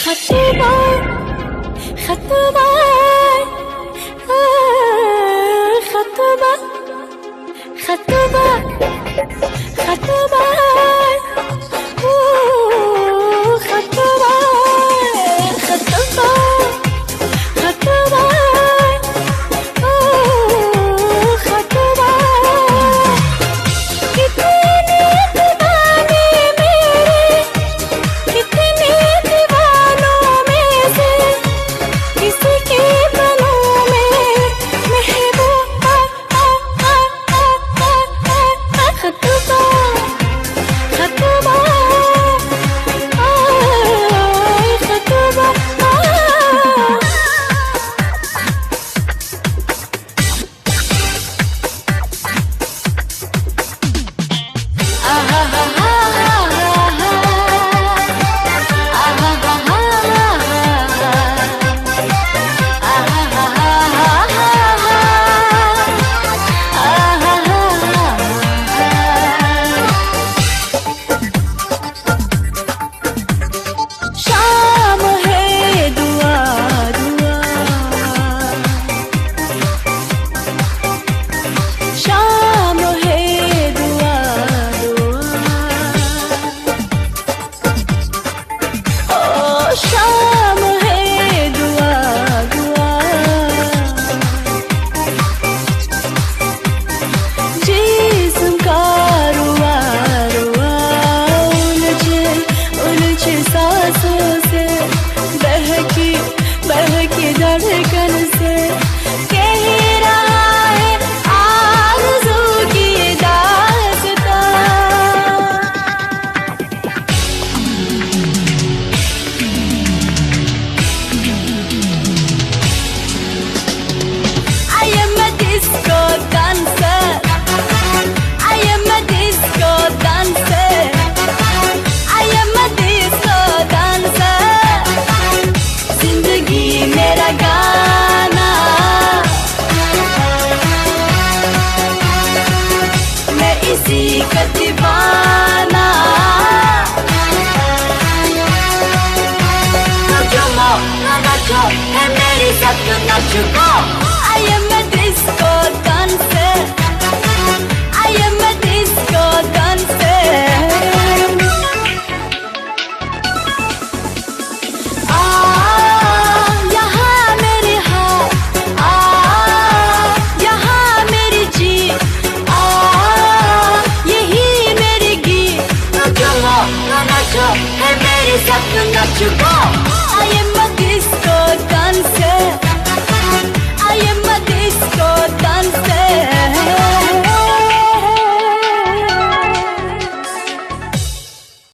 खतबा खतबा खतबा खतबा खतबा खतबा खतबा खतबा खतबा कितने दीवाने मेरे कितने दीवानों में से किसी के बनों में महबूबा खतबा खतबा खतबा शाम है दुआ दुआ शाम है दुआ दुआ ओ शाम है दुआ दुआ जिस्म का रुआ रुआ उलझे उलझे सांसों से बहकी बहकी धड़कन से कह रहा है आरज़ू की दास्तां I am a disco dancer. I am a disco dancer. I am a disco dancer. जिंदगी मेरा गाना मैं इसी का दीवाना नाचो ना नाचो है मेरी साथ नाचो go I am a disco dancer I am a disco dancer यहाँ मेरे हाथ यहाँ मेरी जीत यही मेरी गीत नाचो ना नाचो है मेरे साथ नाचो go I am a disco dancer